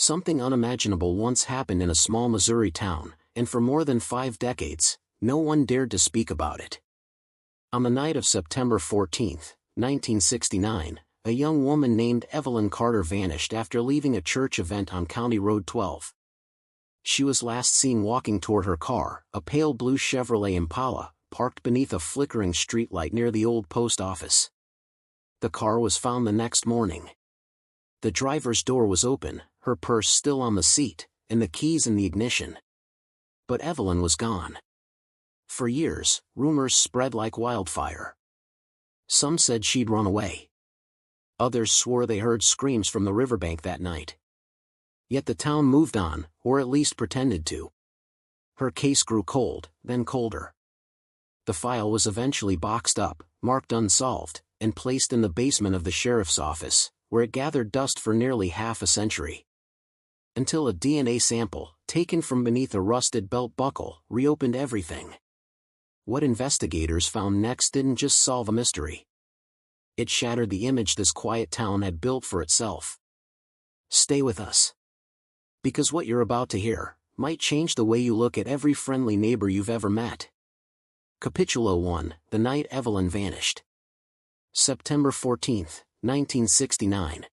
Something unimaginable once happened in a small Missouri town, and for more than 5 decades, no one dared to speak about it. On the night of September 14, 1969, a young woman named Evelyn Carter vanished after leaving a church event on County Road 12. She was last seen walking toward her car, a pale blue Chevrolet Impala, parked beneath a flickering streetlight near the old post office. The car was found the next morning. The driver's door was open, her purse still on the seat, and the keys in the ignition. But Evelyn was gone. For years, rumors spread like wildfire. Some said she'd run away. Others swore they heard screams from the riverbank that night. Yet the town moved on, or at least pretended to. Her case grew cold, then colder. The file was eventually boxed up, marked unsolved, and placed in the basement of the sheriff's office, where it gathered dust for nearly half a century. Until a DNA sample, taken from beneath a rusted belt buckle, reopened everything. What investigators found next didn't just solve a mystery. It shattered the image this quiet town had built for itself. Stay with us. Because what you're about to hear might change the way you look at every friendly neighbor you've ever met. Capitulo 1, The Night Evelyn Vanished. September 14, 1969.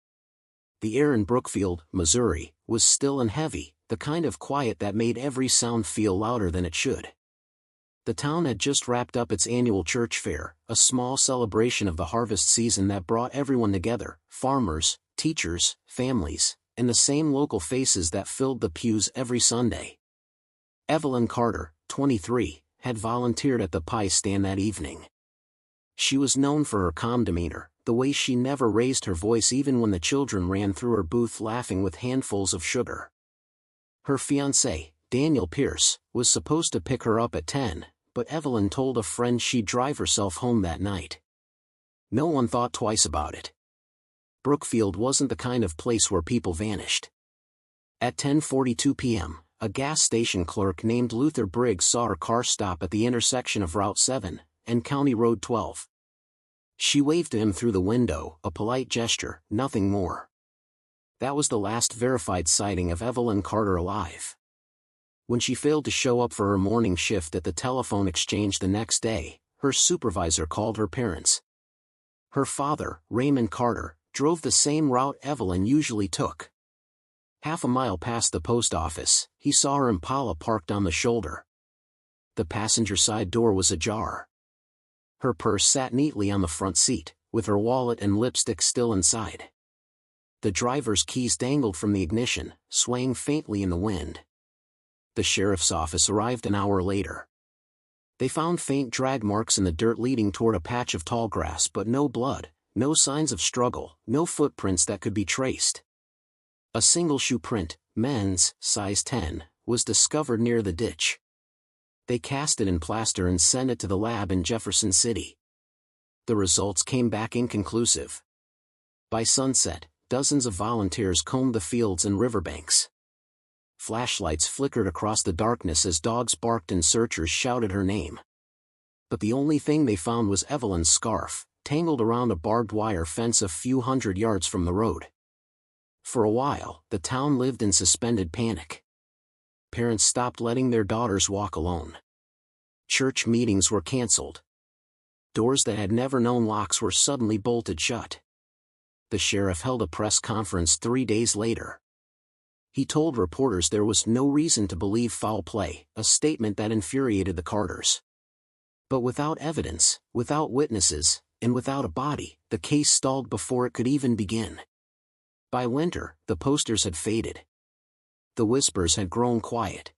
The air in Brookfield, Missouri, was still and heavy, the kind of quiet that made every sound feel louder than it should. The town had just wrapped up its annual church fair, a small celebration of the harvest season that brought everyone together, farmers, teachers, families, and the same local faces that filled the pews every Sunday. Evelyn Carter, 23, had volunteered at the pie stand that evening. She was known for her calm demeanor, the way she never raised her voice even when the children ran through her booth laughing with handfuls of sugar. Her fiancé, Daniel Pierce, was supposed to pick her up at 10, but Evelyn told a friend she'd drive herself home that night. No one thought twice about it. Brookfield wasn't the kind of place where people vanished. At 10:42 p.m., a gas station clerk named Luther Briggs saw her car stop at the intersection of Route 7 and County Road 12. She waved to him through the window, a polite gesture, nothing more. That was the last verified sighting of Evelyn Carter alive. When she failed to show up for her morning shift at the telephone exchange the next day, her supervisor called her parents. Her father, Raymond Carter, drove the same route Evelyn usually took. Half a mile past the post office, he saw her Impala parked on the shoulder. The passenger side door was ajar. Her purse sat neatly on the front seat, with her wallet and lipstick still inside. The driver's keys dangled from the ignition, swaying faintly in the wind. The sheriff's office arrived an hour later. They found faint drag marks in the dirt leading toward a patch of tall grass, but no blood, no signs of struggle, no footprints that could be traced. A single shoe print, men's, size 10, was discovered near the ditch. They cast it in plaster and sent it to the lab in Jefferson City. The results came back inconclusive. By sunset, dozens of volunteers combed the fields and riverbanks. Flashlights flickered across the darkness as dogs barked and searchers shouted her name. But the only thing they found was Evelyn's scarf, tangled around a barbed wire fence a few hundred yards from the road. For a while, the town lived in suspended panic. Parents stopped letting their daughters walk alone. Church meetings were canceled. Doors that had never known locks were suddenly bolted shut. The sheriff held a press conference 3 days later. He told reporters there was no reason to believe foul play, a statement that infuriated the Carters. But without evidence, without witnesses, and without a body, the case stalled before it could even begin. By winter, the posters had faded. The whispers had grown quiet.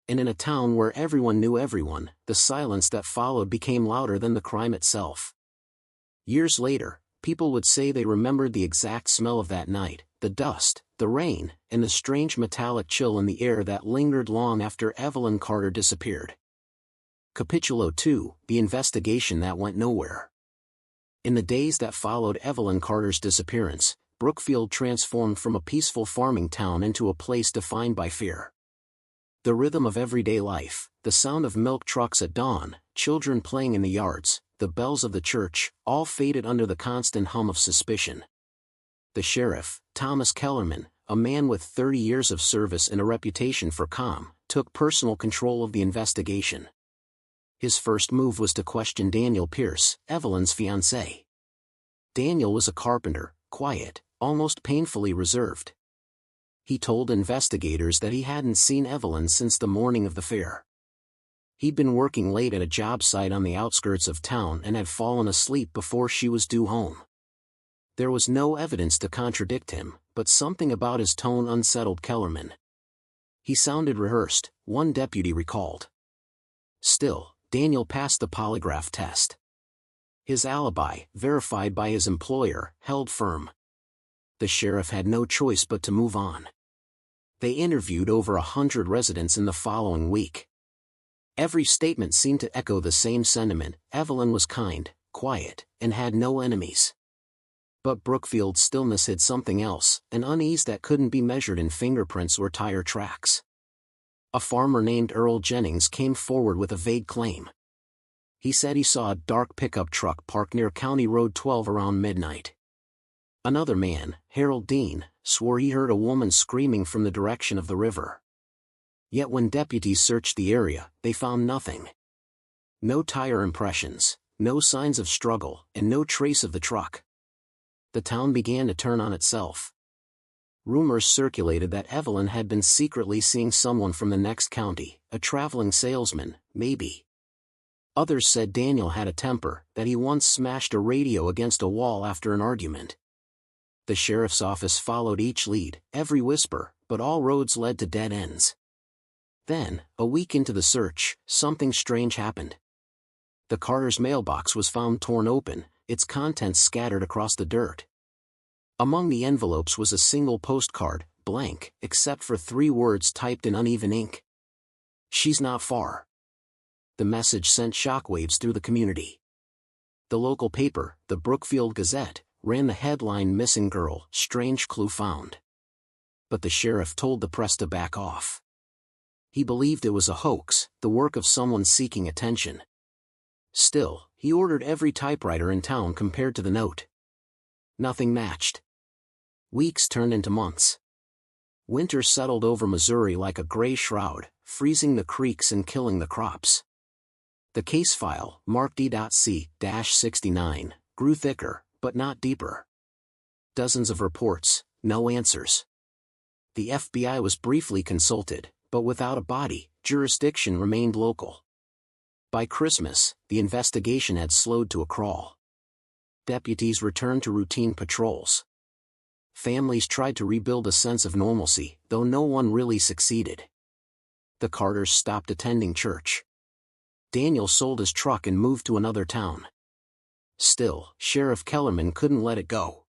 And in a town where everyone knew everyone, the silence that followed became louder than the crime itself. Years later, people would say they remembered the exact smell of that night, the dust, the rain, and the strange metallic chill in the air that lingered long after Evelyn Carter disappeared. Capitulo 2, The Investigation That Went Nowhere. In the days that followed Evelyn Carter's disappearance, Brookfield transformed from a peaceful farming town into a place defined by fear. The rhythm of everyday life, the sound of milk trucks at dawn, children playing in the yards, the bells of the church, all faded under the constant hum of suspicion. The sheriff, Thomas Kellerman, a man with 30 years of service and a reputation for calm, took personal control of the investigation. His first move was to question Daniel Pierce, Evelyn's fiancé. Daniel was a carpenter, quiet, almost painfully reserved. He told investigators that he hadn't seen Evelyn since the morning of the fair. He'd been working late at a job site on the outskirts of town and had fallen asleep before she was due home. There was no evidence to contradict him, but something about his tone unsettled Kellerman. He sounded rehearsed, one deputy recalled. Still, Daniel passed the polygraph test. His alibi, verified by his employer, held firm. The sheriff had no choice but to move on. They interviewed over 100 residents in the following week. Every statement seemed to echo the same sentiment: Evelyn was kind, quiet, and had no enemies. But Brookfield's stillness hid something else, an unease that couldn't be measured in fingerprints or tire tracks. A farmer named Earl Jennings came forward with a vague claim. He said he saw a dark pickup truck parked near County Road 12 around midnight. Another man, Harold Dean, swore he heard a woman screaming from the direction of the river. Yet when deputies searched the area, they found nothing. No tire impressions, no signs of struggle, and no trace of the truck. The town began to turn on itself. Rumors circulated that Evelyn had been secretly seeing someone from the next county, a traveling salesman, maybe. Others said Daniel had a temper, that he once smashed a radio against a wall after an argument. The sheriff's office followed each lead, every whisper, but all roads led to dead ends. Then, a week into the search, something strange happened. The Carter's mailbox was found torn open, its contents scattered across the dirt. Among the envelopes was a single postcard, blank, except for 3 words typed in uneven ink. "She's not far." The message sent shockwaves through the community. The local paper, the Brookfield Gazette, ran the headline "Missing Girl, Strange Clue Found." But the sheriff told the press to back off. He believed it was a hoax, the work of someone seeking attention. Still, he ordered every typewriter in town compared to the note. Nothing matched. Weeks turned into months. Winter settled over Missouri like a gray shroud, freezing the creeks and killing the crops. The case file, marked E.C-69, grew thicker, but not deeper. Dozens of reports, no answers. The FBI was briefly consulted, but without a body, jurisdiction remained local. By Christmas, the investigation had slowed to a crawl. Deputies returned to routine patrols. Families tried to rebuild a sense of normalcy, though no one really succeeded. The Carters stopped attending church. Daniel sold his truck and moved to another town. Still, Sheriff Kellerman couldn't let it go.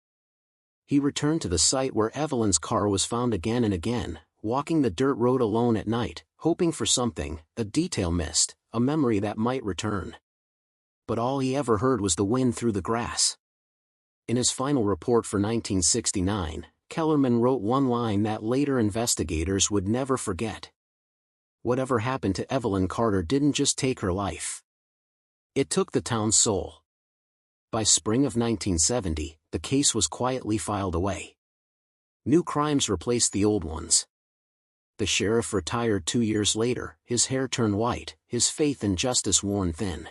He returned to the site where Evelyn's car was found again and again, walking the dirt road alone at night, hoping for something, a detail missed, a memory that might return. But all he ever heard was the wind through the grass. In his final report for 1969, Kellerman wrote one line that later investigators would never forget. Whatever happened to Evelyn Carter didn't just take her life. It took the town's soul. By spring of 1970, the case was quietly filed away. New crimes replaced the old ones. The sheriff retired 2 years later, his hair turned white, his faith in justice worn thin.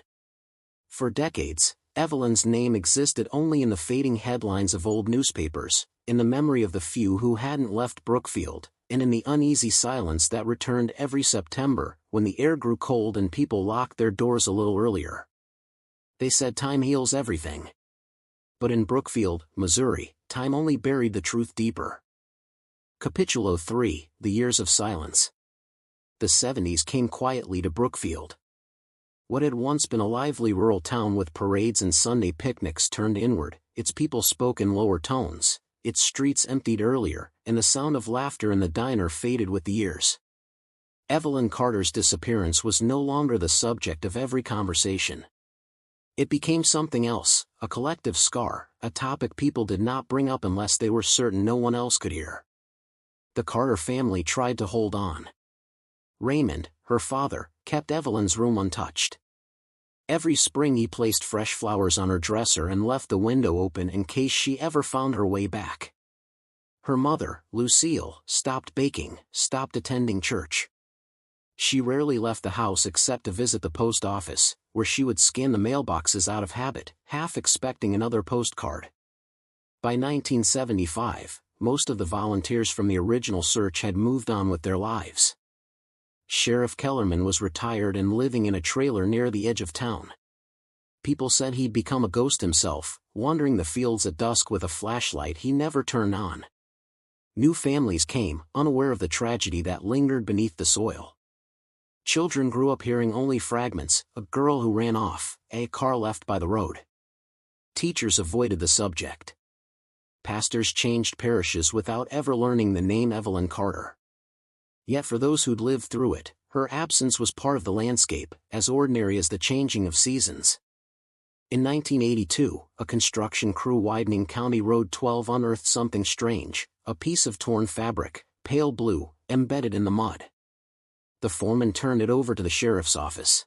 For decades, Evelyn's name existed only in the fading headlines of old newspapers, in the memory of the few who hadn't left Brookfield, and in the uneasy silence that returned every September, when the air grew cold and people locked their doors a little earlier. They said time heals everything. But in Brookfield, Missouri, time only buried the truth deeper. Capitulo 3, The Years of Silence. The 70s came quietly to Brookfield. What had once been a lively rural town with parades and Sunday picnics turned inward, its people spoke in lower tones, its streets emptied earlier, and the sound of laughter in the diner faded with the years. Evelyn Carter's disappearance was no longer the subject of every conversation. It became something else, a collective scar, a topic people did not bring up unless they were certain no one else could hear. The Carter family tried to hold on. Raymond, her father, kept Evelyn's room untouched. Every spring he placed fresh flowers on her dresser and left the window open in case she ever found her way back. Her mother, Lucille, stopped baking, stopped attending church. She rarely left the house except to visit the post office, where she would scan the mailboxes out of habit, half expecting another postcard. By 1975, most of the volunteers from the original search had moved on with their lives. Sheriff Kellerman was retired and living in a trailer near the edge of town. People said he'd become a ghost himself, wandering the fields at dusk with a flashlight he never turned on. New families came, unaware of the tragedy that lingered beneath the soil. Children grew up hearing only fragments: a girl who ran off, a car left by the road. Teachers avoided the subject. Pastors changed parishes without ever learning the name Evelyn Carter. Yet for those who'd lived through it, her absence was part of the landscape, as ordinary as the changing of seasons. In 1982, a construction crew widening County Road 12 unearthed something strange: a piece of torn fabric, pale blue, embedded in the mud. The foreman turned it over to the sheriff's office.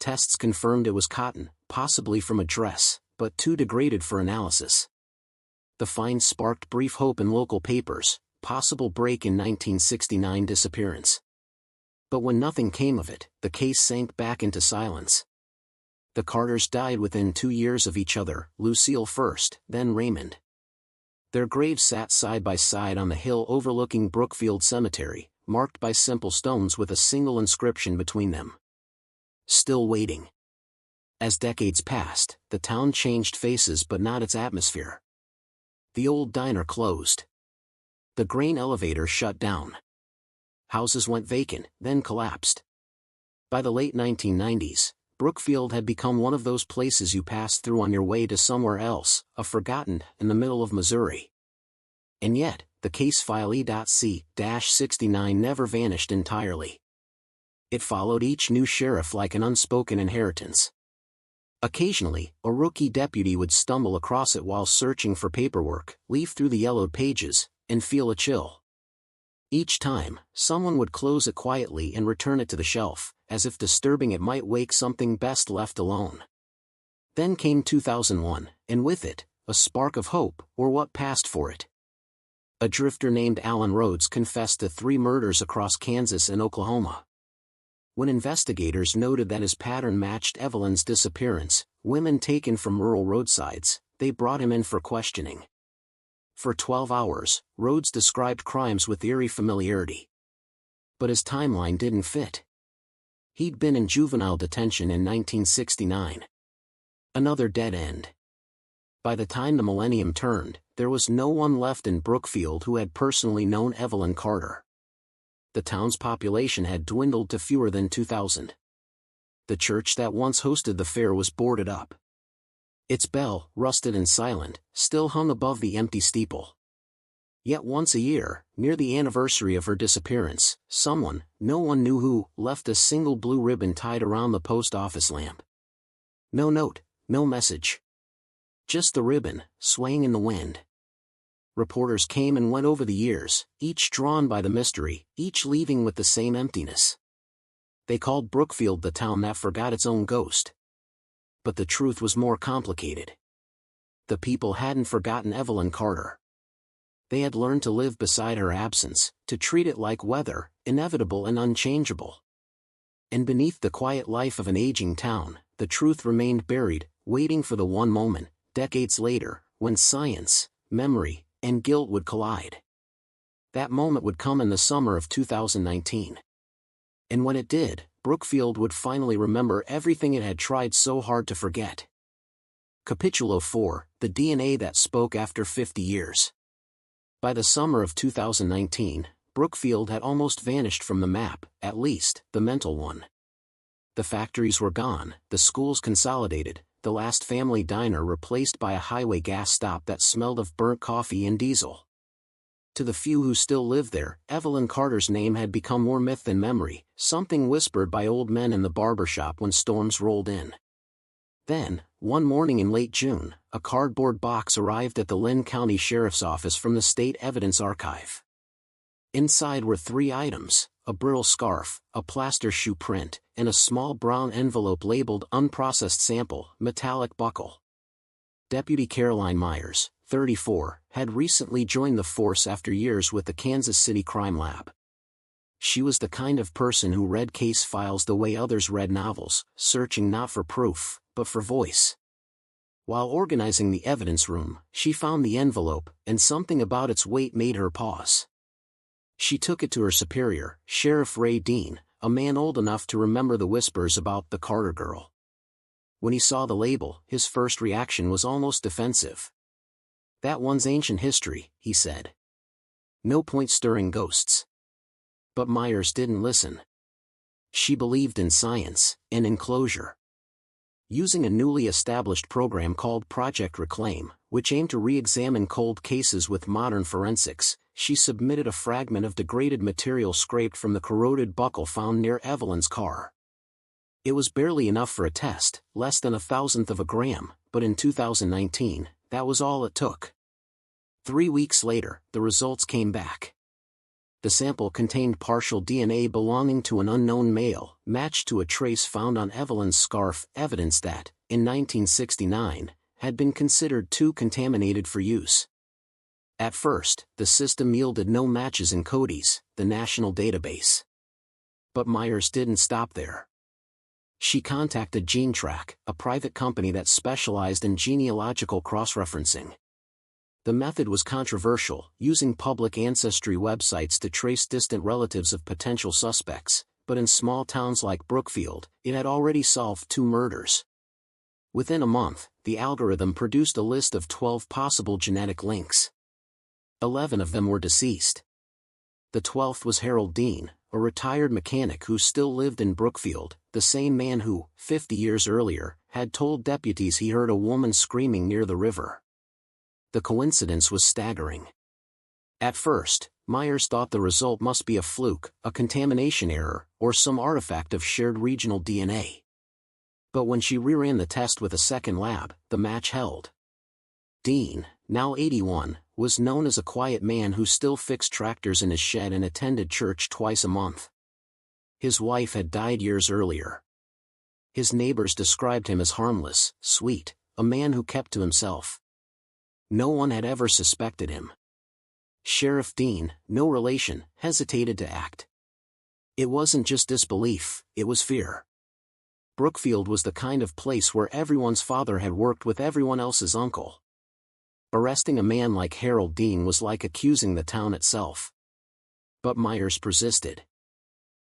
Tests confirmed it was cotton, possibly from a dress, but too degraded for analysis. The find sparked brief hope in local papers: possible break in 1969 disappearance. But when nothing came of it, the case sank back into silence. The Carters died within 2 years of each other, Lucille first, then Raymond. Their graves sat side by side on the hill overlooking Brookfield Cemetery, marked by simple stones with a single inscription between them: "Still waiting." As decades passed, the town changed faces but not its atmosphere. The old diner closed. The grain elevator shut down. Houses went vacant, then collapsed. By the late 1990s, Brookfield had become one of those places you pass through on your way to somewhere else, a forgotten, in the middle of Missouri. And yet, the case file E.C-69 never vanished entirely. It followed each new sheriff like an unspoken inheritance. Occasionally, a rookie deputy would stumble across it while searching for paperwork, leaf through the yellowed pages, and feel a chill. Each time, someone would close it quietly and return it to the shelf, as if disturbing it might wake something best left alone. Then came 2001, and with it, a spark of hope, or what passed for it. A drifter named Alan Rhodes confessed to 3 murders across Kansas and Oklahoma. When investigators noted that his pattern matched Evelyn's disappearance, women taken from rural roadsides, they brought him in for questioning. For 12 hours, Rhodes described crimes with eerie familiarity. But his timeline didn't fit. He'd been in juvenile detention in 1969. Another dead end. By the time the millennium turned, there was no one left in Brookfield who had personally known Evelyn Carter. The town's population had dwindled to fewer than 2,000. The church that once hosted the fair was boarded up. Its bell, rusted and silent, still hung above the empty steeple. Yet once a year, near the anniversary of her disappearance, someone, no one knew who, left a single blue ribbon tied around the post office lamp. No note, no message. Just the ribbon, swaying in the wind. Reporters came and went over the years, each drawn by the mystery, each leaving with the same emptiness. They called Brookfield the town that forgot its own ghost. But the truth was more complicated. The people hadn't forgotten Evelyn Carter. They had learned to live beside her absence, to treat it like weather, inevitable and unchangeable. And beneath the quiet life of an aging town, the truth remained buried, waiting for the one moment, decades later, when science, memory, and guilt would collide. That moment would come in the summer of 2019. And when it did, Brookfield would finally remember everything it had tried so hard to forget. Capitulo 4, the DNA that spoke after 50 years. By the summer of 2019, Brookfield had almost vanished from the map, at least, the mental one. The factories were gone, the schools consolidated, the last family diner replaced by a highway gas stop that smelled of burnt coffee and diesel. To the few who still lived there, Evelyn Carter's name had become more myth than memory, something whispered by old men in the barber shop when storms rolled in. Then, one morning in late June, a cardboard box arrived at the Lynn County Sheriff's Office from the State Evidence Archive. Inside were 3 items: a brittle scarf, a plaster shoe print, and a small brown envelope labeled "Unprocessed Sample, Metallic Buckle." Deputy Caroline Myers, 34, had recently joined the force after years with the Kansas City Crime Lab. She was the kind of person who read case files the way others read novels, searching not for proof, but for voice. While organizing the evidence room, she found the envelope, and something about its weight made her pause. She took it to her superior, Sheriff Ray Dean, a man old enough to remember the whispers about the Carter girl. When he saw the label, his first reaction was almost defensive. "That one's ancient history," he said. "No point stirring ghosts." But Myers didn't listen. She believed in science, and in closure. Using a newly established program called Project Reclaim, which aimed to re-examine cold cases with modern forensics, she submitted a fragment of degraded material scraped from the corroded buckle found near Evelyn's car. It was barely enough for a test, less than 1,000th of a gram, but in 2019, that was all it took. 3 weeks later, the results came back. The sample contained partial DNA belonging to an unknown male, matched to a trace found on Evelyn's scarf, evidence that, in 1969, had been considered too contaminated for use. At first, the system yielded no matches in CODIS, the national database. But Myers didn't stop there. She contacted GeneTrack, a private company that specialized in genealogical cross-referencing. The method was controversial, using public ancestry websites to trace distant relatives of potential suspects, but in small towns like Brookfield, it had already solved 2 murders. Within a month, the algorithm produced a list of 12 possible genetic links. 11 of them were deceased. The 12th was Harold Dean, a retired mechanic who still lived in Brookfield, the same man who, 50 years earlier, had told deputies he heard a woman screaming near the river. The coincidence was staggering. At first, Myers thought the result must be a fluke, a contamination error, or some artifact of shared regional DNA. But when she reran the test with a second lab, the match held. Dean, now 81, was known as a quiet man who still fixed tractors in his shed and attended church twice a month. His wife had died years earlier. His neighbors described him as harmless, sweet, a man who kept to himself. No one had ever suspected him. Sheriff Dean, no relation, hesitated to act. It wasn't just disbelief, it was fear. Brookfield was the kind of place where everyone's father had worked with everyone else's uncle. Arresting a man like Harold Dean was like accusing the town itself. But Myers persisted.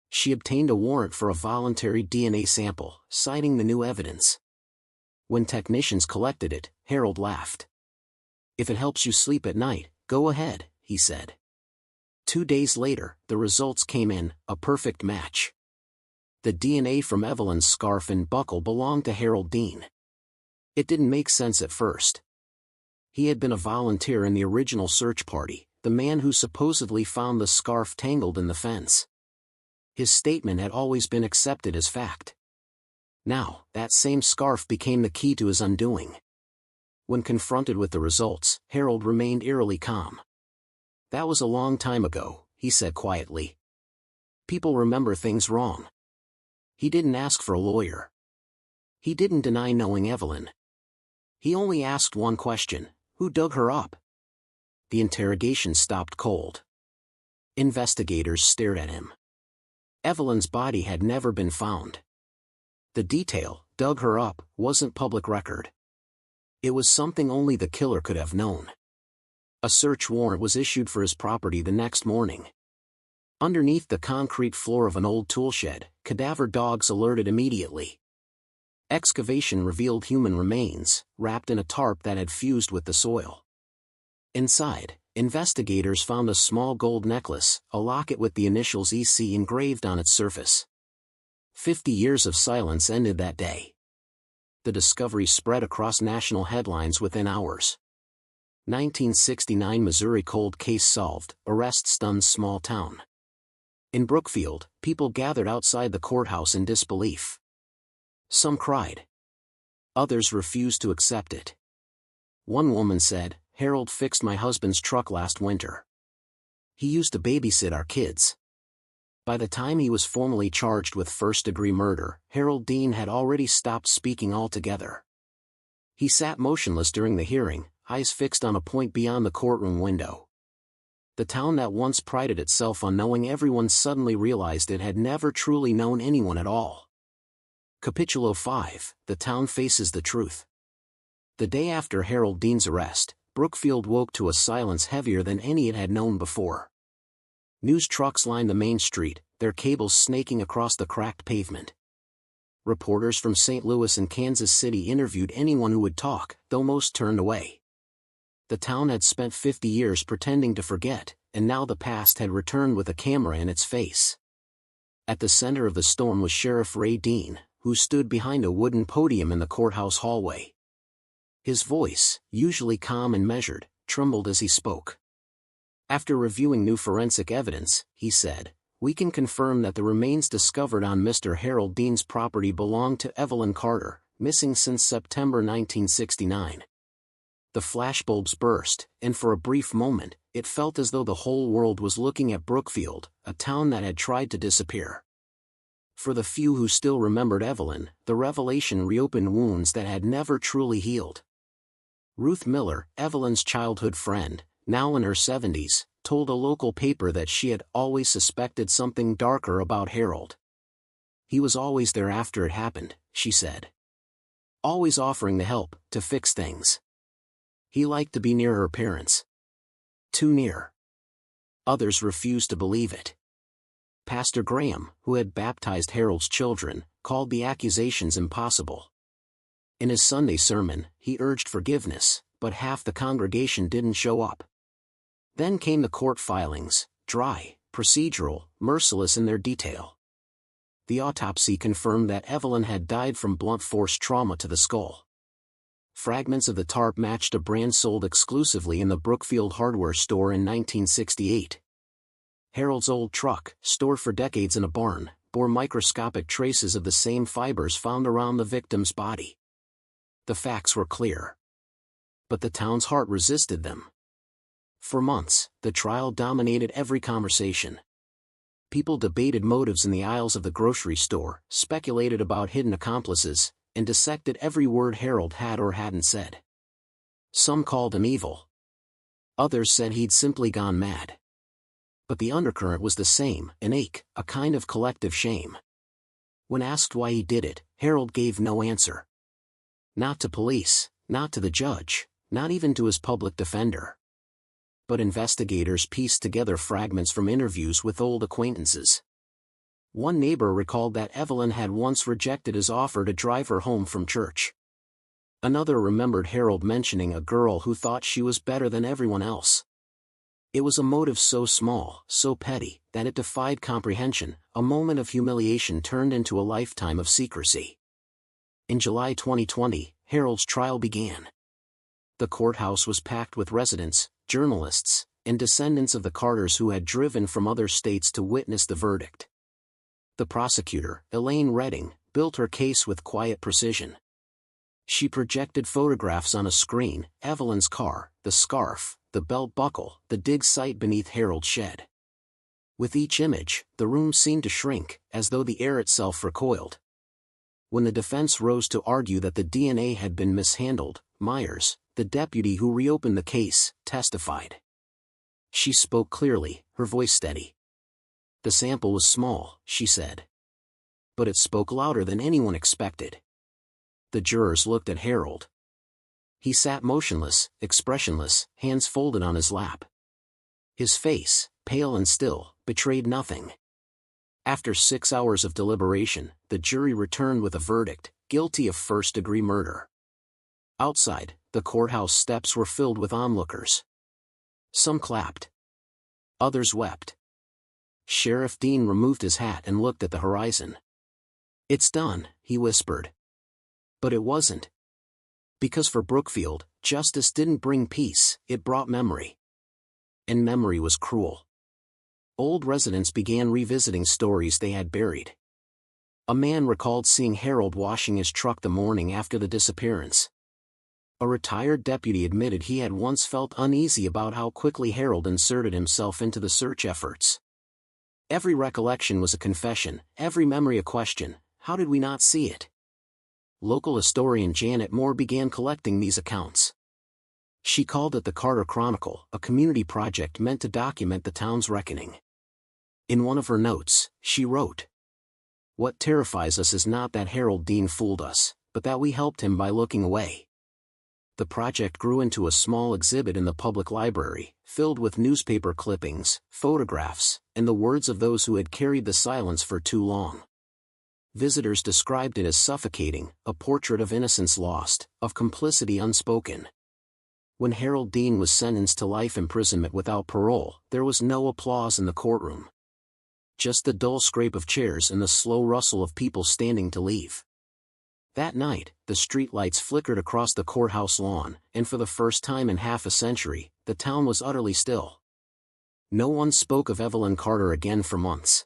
She obtained a warrant for a voluntary DNA sample, citing the new evidence. When technicians collected it, Harold laughed. "If it helps you sleep at night, go ahead," he said. 2 days later, the results came in, a perfect match. The DNA from Evelyn's scarf and buckle belonged to Harold Dean. It didn't make sense at first. He had been a volunteer in the original search party, the man who supposedly found the scarf tangled in the fence. His statement had always been accepted as fact. Now, that same scarf became the key to his undoing. When confronted with the results, Harold remained eerily calm. "That was a long time ago," he said quietly. "People remember things wrong." He didn't ask for a lawyer. He didn't deny knowing Evelyn. He only asked one question: who dug her up? The interrogation stopped cold. Investigators stared at him. Evelyn's body had never been found. The detail, "dug her up," wasn't public record. It was something only the killer could have known. A search warrant was issued for his property the next morning. Underneath the concrete floor of an old toolshed, cadaver dogs alerted immediately. Excavation revealed human remains, wrapped in a tarp that had fused with the soil. Inside, investigators found a small gold necklace, a locket with the initials EC engraved on its surface. 50 years of silence ended that day. The discovery spread across national headlines within hours. 1969 Missouri cold case solved, arrest stuns small town. In Brookfield, people gathered outside the courthouse in disbelief. Some cried. Others refused to accept it. One woman said, "Harold fixed my husband's truck last winter. He used to babysit our kids." By the time he was formally charged with first-degree murder, Harold Dean had already stopped speaking altogether. He sat motionless during the hearing, eyes fixed on a point beyond the courtroom window. The town that once prided itself on knowing everyone suddenly realized it had never truly known anyone at all. Capítulo 5, The Town Faces the Truth. The day after Harold Dean's arrest, Brookfield woke to a silence heavier than any it had known before. News trucks lined the main street, their cables snaking across the cracked pavement. Reporters from St. Louis and Kansas City interviewed anyone who would talk, though most turned away. The town had spent 50 years pretending to forget, and now the past had returned with a camera in its face. At the center of the storm was Sheriff Ray Dean, who stood behind a wooden podium in the courthouse hallway. His voice, usually calm and measured, trembled as he spoke. After reviewing new forensic evidence, he said, "We can confirm that the remains discovered on Mr. Harold Dean's property belonged to Evelyn Carter, missing since September 1969. The flashbulbs burst, and for a brief moment, it felt as though the whole world was looking at Brookfield, a town that had tried to disappear. For the few who still remembered Evelyn, the revelation reopened wounds that had never truly healed. Ruth Miller, Evelyn's childhood friend, now in her 70s, told a local paper that she had always suspected something darker about Harold. "He was always there after it happened," she said. "Always offering to help, to fix things. He liked to be near her parents. Too near." Others refused to believe it. Pastor Graham, who had baptized Harold's children, called the accusations impossible. In his Sunday sermon, he urged forgiveness, but half the congregation didn't show up. Then came the court filings, dry, procedural, merciless in their detail. The autopsy confirmed that Evelyn had died from blunt force trauma to the skull. Fragments of the tarp matched a brand sold exclusively in the Brookfield hardware store in 1968. Harold's old truck, stored for decades in a barn, bore microscopic traces of the same fibers found around the victim's body. The facts were clear. But the town's heart resisted them. For months, the trial dominated every conversation. People debated motives in the aisles of the grocery store, speculated about hidden accomplices, and dissected every word Harold had or hadn't said. Some called him evil. Others said he'd simply gone mad. But the undercurrent was the same, an ache, a kind of collective shame. When asked why he did it, Harold gave no answer. Not to police, not to the judge, not even to his public defender. But investigators pieced together fragments from interviews with old acquaintances. One neighbor recalled that Evelyn had once rejected his offer to drive her home from church. Another remembered Harold mentioning a girl who thought she was better than everyone else. It was a motive so small, so petty, that it defied comprehension. A moment of humiliation turned into a lifetime of secrecy. In July 2020, Harold's trial began. The courthouse was packed with residents, journalists, and descendants of the Carters who had driven from other states to witness the verdict. The prosecutor, Elaine Redding, built her case with quiet precision. She projected photographs on a screen: Evelyn's car, the scarf, the belt buckle, the dig site beneath Harold's shed. With each image, the room seemed to shrink, as though the air itself recoiled. When the defense rose to argue that the DNA had been mishandled, Myers, the deputy who reopened the case, testified. She spoke clearly, her voice steady. "The sample was small," she said. But it spoke louder than anyone expected. The jurors looked at Harold. He sat motionless, expressionless, hands folded on his lap. His face, pale and still, betrayed nothing. After 6 hours of deliberation, the jury returned with a verdict: guilty of first-degree murder. Outside, the courthouse steps were filled with onlookers. Some clapped. Others wept. Sheriff Dean removed his hat and looked at the horizon. "It's done," he whispered. But it wasn't. Because for Brookfield, justice didn't bring peace, it brought memory. And memory was cruel. Old residents began revisiting stories they had buried. A man recalled seeing Harold washing his truck the morning after the disappearance. A retired deputy admitted he had once felt uneasy about how quickly Harold inserted himself into the search efforts. Every recollection was a confession, every memory a question: how did we not see it? Local historian Janet Moore began collecting these accounts. She called it the Carter Chronicle, a community project meant to document the town's reckoning. In one of her notes, she wrote, "What terrifies us is not that Harold Dean fooled us, but that we helped him by looking away." The project grew into a small exhibit in the public library, filled with newspaper clippings, photographs, and the words of those who had carried the silence for too long. Visitors described it as suffocating, a portrait of innocence lost, of complicity unspoken. When Harold Dean was sentenced to life imprisonment without parole, there was no applause in the courtroom. Just the dull scrape of chairs and the slow rustle of people standing to leave. That night, the streetlights flickered across the courthouse lawn, and for the first time in half a century, the town was utterly still. No one spoke of Evelyn Carter again for months.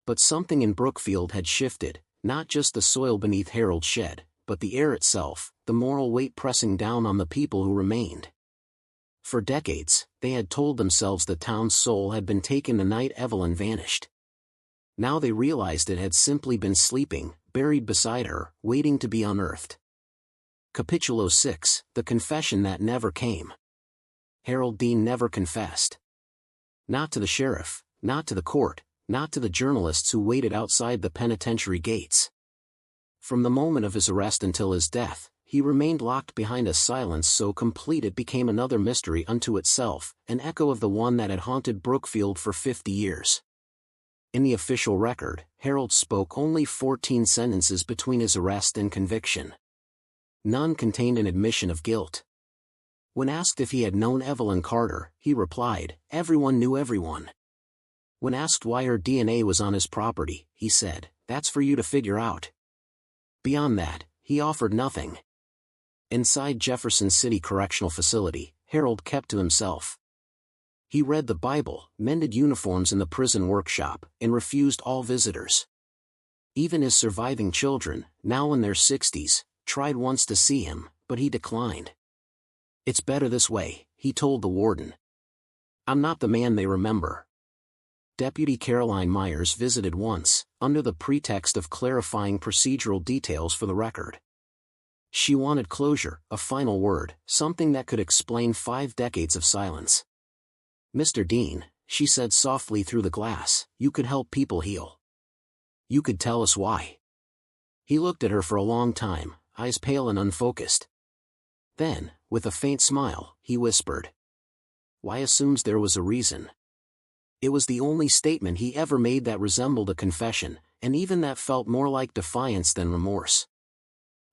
But something in Brookfield had shifted, not just the soil beneath Harold's shed, but the air itself, the moral weight pressing down on the people who remained. For decades, they had told themselves the town's soul had been taken the night Evelyn vanished. Now they realized it had simply been sleeping, buried beside her, waiting to be unearthed. Capitulo 6, the confession that never came. Harold Dean never confessed. Not to the sheriff, not to the court, not to the journalists who waited outside the penitentiary gates. From the moment of his arrest until his death, he remained locked behind a silence so complete it became another mystery unto itself, an echo of the one that had haunted Brookfield for 50 years. In the official record, Harold spoke only 14 sentences between his arrest and conviction. None contained an admission of guilt. When asked if he had known Evelyn Carter, he replied, "Everyone knew everyone." When asked why her DNA was on his property, he said, "That's for you to figure out." Beyond that, he offered nothing. Inside Jefferson City Correctional Facility, Harold kept to himself. He read the Bible, mended uniforms in the prison workshop, and refused all visitors. Even his surviving children, now in their 60s, tried once to see him, but he declined. "It's better this way," he told the warden. "I'm not the man they remember." Deputy Caroline Myers visited once, under the pretext of clarifying procedural details for the record. She wanted closure, a final word, something that could explain 5 decades of silence. "Mr. Dean," she said softly through the glass, "you could help people heal. You could tell us why." He looked at her for a long time, eyes pale and unfocused. Then, with a faint smile, he whispered, "Why assumes there was a reason?" It was the only statement he ever made that resembled a confession, and even that felt more like defiance than remorse.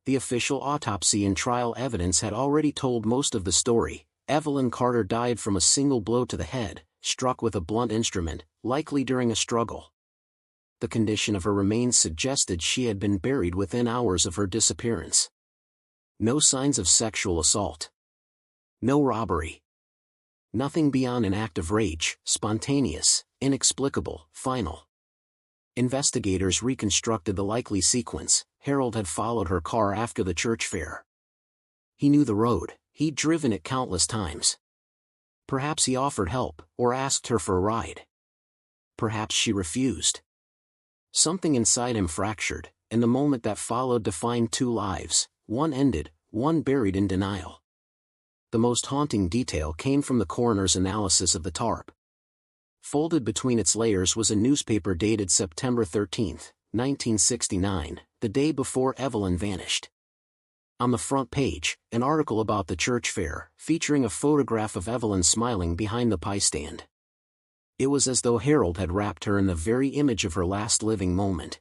The official autopsy and trial evidence had already told most of the story. Evelyn Carter died from a single blow to the head, struck with a blunt instrument, likely during a struggle. The condition of her remains suggested she had been buried within hours of her disappearance. No signs of sexual assault. No robbery. Nothing beyond an act of rage, spontaneous, inexplicable, final. Investigators reconstructed the likely sequence. Harold had followed her car after the church fair. He knew the road, he'd driven it countless times. Perhaps he offered help, or asked her for a ride. Perhaps she refused. Something inside him fractured, and the moment that followed defined 2 lives, one ended, one buried in denial. The most haunting detail came from the coroner's analysis of the tarp. Folded between its layers was a newspaper dated September 13, 1969, the day before Evelyn vanished. On the front page, an article about the church fair, featuring a photograph of Evelyn smiling behind the pie stand. It was as though Harold had wrapped her in the very image of her last living moment.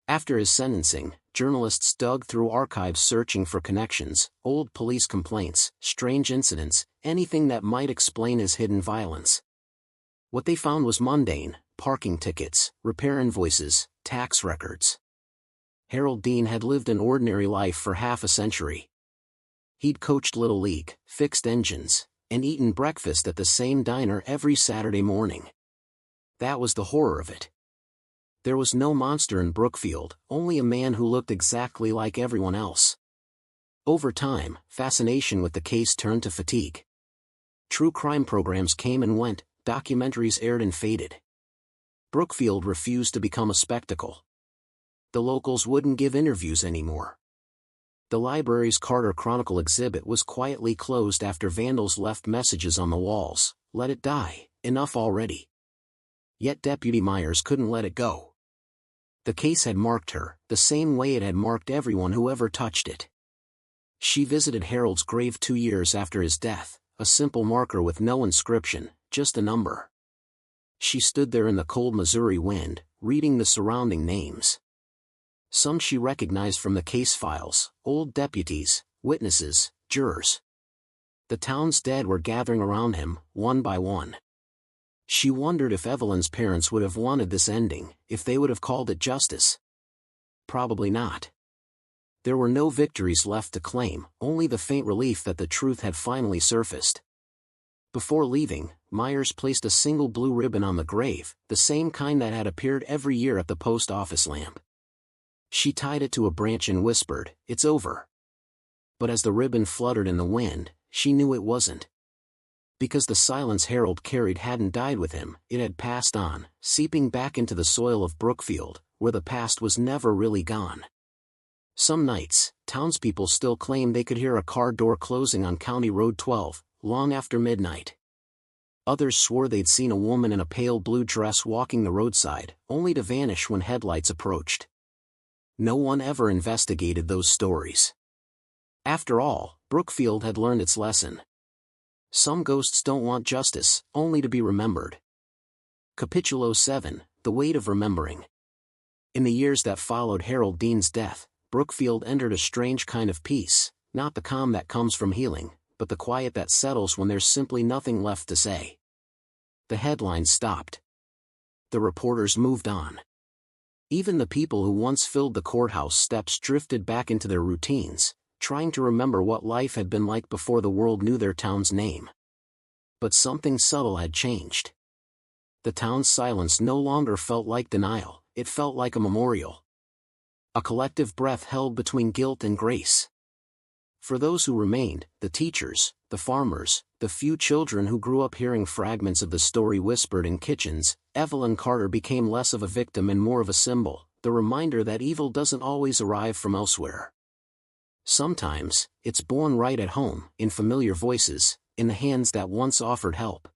After his sentencing, journalists dug through archives searching for connections, old police complaints, strange incidents, anything that might explain his hidden violence. What they found was mundane: parking tickets, repair invoices, tax records. Harold Dean had lived an ordinary life for half a century. He'd coached Little League, fixed engines, and eaten breakfast at the same diner every Saturday morning. That was the horror of it. There was no monster in Brookfield, only a man who looked exactly like everyone else. Over time, fascination with the case turned to fatigue. True crime programs came and went, documentaries aired and faded. Brookfield refused to become a spectacle. The locals wouldn't give interviews anymore. The library's Carter Chronicle exhibit was quietly closed after vandals left messages on the walls, "Let it die, enough already." Yet Deputy Myers couldn't let it go. The case had marked her, the same way it had marked everyone who ever touched it. She visited Harold's grave 2 years after his death, a simple marker with no inscription, just a number. She stood there in the cold Missouri wind, reading the surrounding names. Some she recognized from the case files, old deputies, witnesses, jurors. The town's dead were gathering around him, one by one. She wondered if Evelyn's parents would have wanted this ending, if they would have called it justice. Probably not. There were no victories left to claim, only the faint relief that the truth had finally surfaced. Before leaving, Myers placed a single blue ribbon on the grave, the same kind that had appeared every year at the post office lamp. She tied it to a branch and whispered, "It's over." But as the ribbon fluttered in the wind, she knew it wasn't. Because the silence Harold carried hadn't died with him, it had passed on, seeping back into the soil of Brookfield, where the past was never really gone. Some nights, townspeople still claimed they could hear a car door closing on County Road 12, long after midnight. Others swore they'd seen a woman in a pale blue dress walking the roadside, only to vanish when headlights approached. No one ever investigated those stories. After all, Brookfield had learned its lesson. Some ghosts don't want justice, only to be remembered. Capítulo 7, The Weight of Remembering. In the years that followed Harold Dean's death, Brookfield entered a strange kind of peace, not the calm that comes from healing, but the quiet that settles when there's simply nothing left to say. The headlines stopped. The reporters moved on. Even the people who once filled the courthouse steps drifted back into their routines, trying to remember what life had been like before the world knew their town's name. But something subtle had changed. The town's silence no longer felt like denial, it felt like a memorial. A collective breath held between guilt and grace. For those who remained, the teachers, the farmers, the few children who grew up hearing fragments of the story whispered in kitchens, Evelyn Carter became less of a victim and more of a symbol, the reminder that evil doesn't always arrive from elsewhere. Sometimes, it's born right at home, in familiar voices, in the hands that once offered help.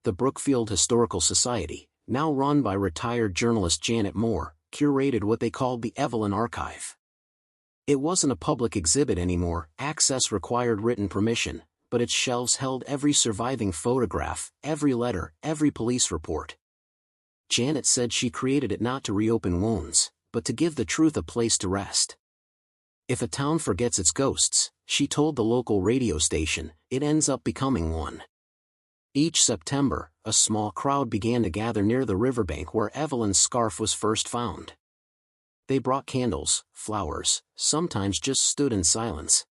The Brookfield Historical Society, now run by retired journalist Janet Moore, curated what they called the Evelyn Archive. It wasn't a public exhibit anymore, access required written permission, but its shelves held every surviving photograph, every letter, every police report. Janet said she created it not to reopen wounds, but to give the truth a place to rest. If a town forgets its ghosts, she told the local radio station, it ends up becoming one. Each September, a small crowd began to gather near the riverbank where Evelyn's scarf was first found. They brought candles, flowers, sometimes just stood in silence.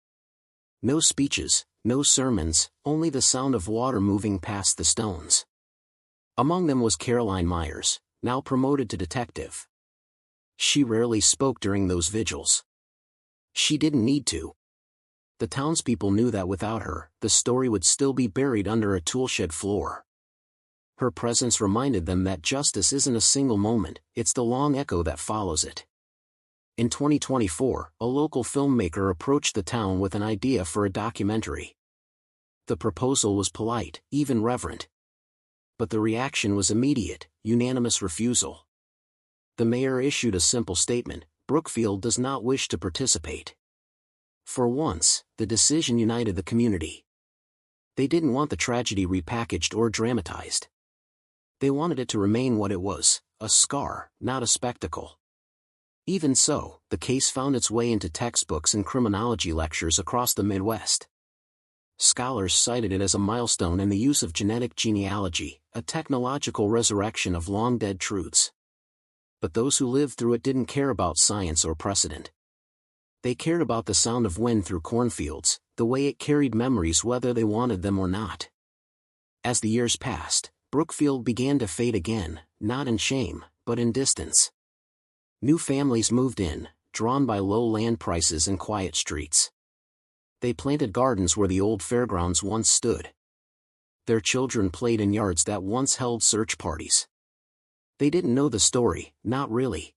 No speeches, no sermons, only the sound of water moving past the stones. Among them was Caroline Myers, now promoted to detective. She rarely spoke during those vigils. She didn't need to. The townspeople knew that without her, the story would still be buried under a toolshed floor. Her presence reminded them that justice isn't a single moment, it's the long echo that follows it. In 2024, a local filmmaker approached the town with an idea for a documentary. The proposal was polite, even reverent. But the reaction was immediate, unanimous refusal. The mayor issued a simple statement: Brookfield does not wish to participate. For once, the decision united the community. They didn't want the tragedy repackaged or dramatized. They wanted it to remain what it was, a scar, not a spectacle. Even so, the case found its way into textbooks and criminology lectures across the Midwest. Scholars cited it as a milestone in the use of genetic genealogy, a technological resurrection of long-dead truths. But those who lived through it didn't care about science or precedent. They cared about the sound of wind through cornfields, the way it carried memories whether they wanted them or not. As the years passed, Brookfield began to fade again, not in shame, but in distance. New families moved in, drawn by low land prices and quiet streets. They planted gardens where the old fairgrounds once stood. Their children played in yards that once held search parties. They didn't know the story, not really.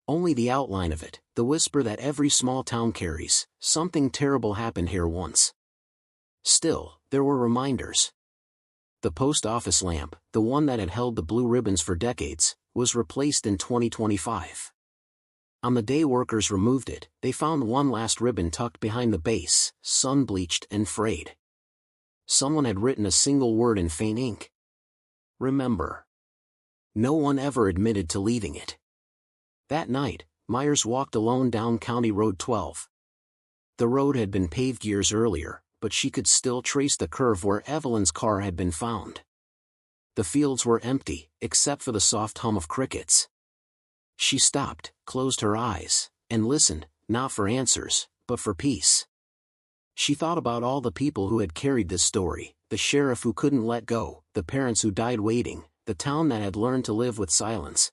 Only the outline of it, The whisper that every small town carries, something terrible happened here once. Still, there were reminders. The post office lamp, the one that had held the blue ribbons for decades, was replaced in 2025. On the day workers removed it, they found one last ribbon tucked behind the base, sun-bleached and frayed. Someone had written a single word in faint ink. Remember. No one ever admitted to leaving it. That night, Myers walked alone down County Road 12. The road had been paved years earlier, but she could still trace the curve where Evelyn's car had been found. The fields were empty, except for the soft hum of crickets. She stopped, closed her eyes, and listened, not for answers, but for peace. She thought about all the people who had carried this story, the sheriff who couldn't let go, the parents who died waiting, the town that had learned to live with silence.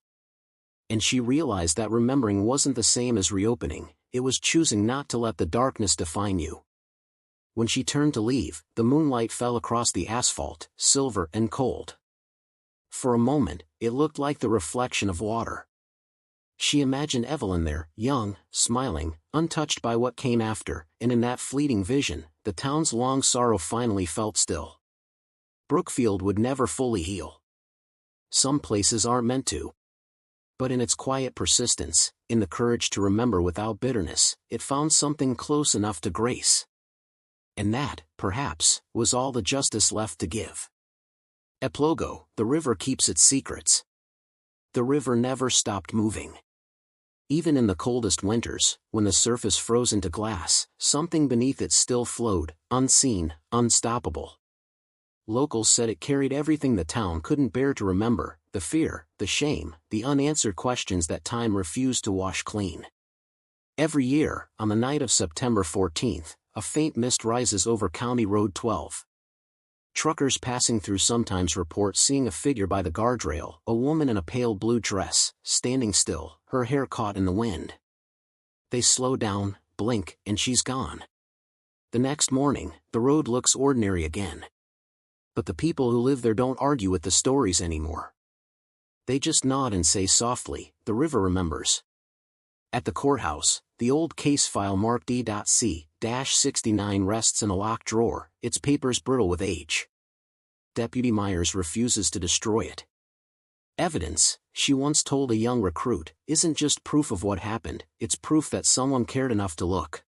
And she realized that remembering wasn't the same as reopening, it was choosing not to let the darkness define you. When she turned to leave, the moonlight fell across the asphalt, silver and cold. For a moment, it looked like the reflection of water. She imagined Evelyn there, young, smiling, untouched by what came after, and in that fleeting vision, the town's long sorrow finally felt still. Brookfield would never fully heal. Some places aren't meant to. But in its quiet persistence, in the courage to remember without bitterness, it found something close enough to grace. And that, perhaps, was all the justice left to give. Epilogo, the river keeps its secrets. The river never stopped moving. Even in the coldest winters, when the surface froze into glass, something beneath it still flowed, unseen, unstoppable. Locals said it carried everything the town couldn't bear to remember, the fear, the shame, the unanswered questions that time refused to wash clean. Every year, on the night of September 14th, a faint mist rises over County Road 12. Truckers passing through sometimes report seeing a figure by the guardrail, a woman in a pale blue dress, standing still, her hair caught in the wind. They slow down, blink, and she's gone. The next morning, the road looks ordinary again. But the people who live there don't argue with the stories anymore. They just nod and say softly, "The river remembers." At the courthouse, the old case file marked E.C-69 rests in a locked drawer, its papers brittle with age. Deputy Myers refuses to destroy it. Evidence, she once told a young recruit, isn't just proof of what happened, it's proof that someone cared enough to look.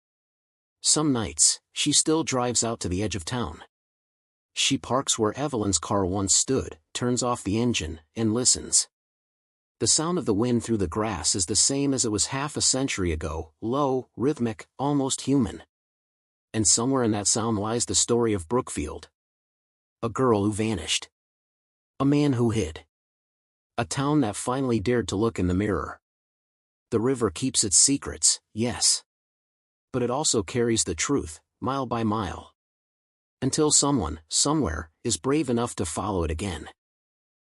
Some nights, she still drives out to the edge of town. She parks where Evelyn's car once stood, turns off the engine, and listens. The sound of the wind through the grass is the same as it was half a century ago, low, rhythmic, almost human. And somewhere in that sound lies the story of Brookfield. A girl who vanished. A man who hid. A town that finally dared to look in the mirror. The river keeps its secrets, yes. But it also carries the truth, mile by mile. Until someone, somewhere, is brave enough to follow it again.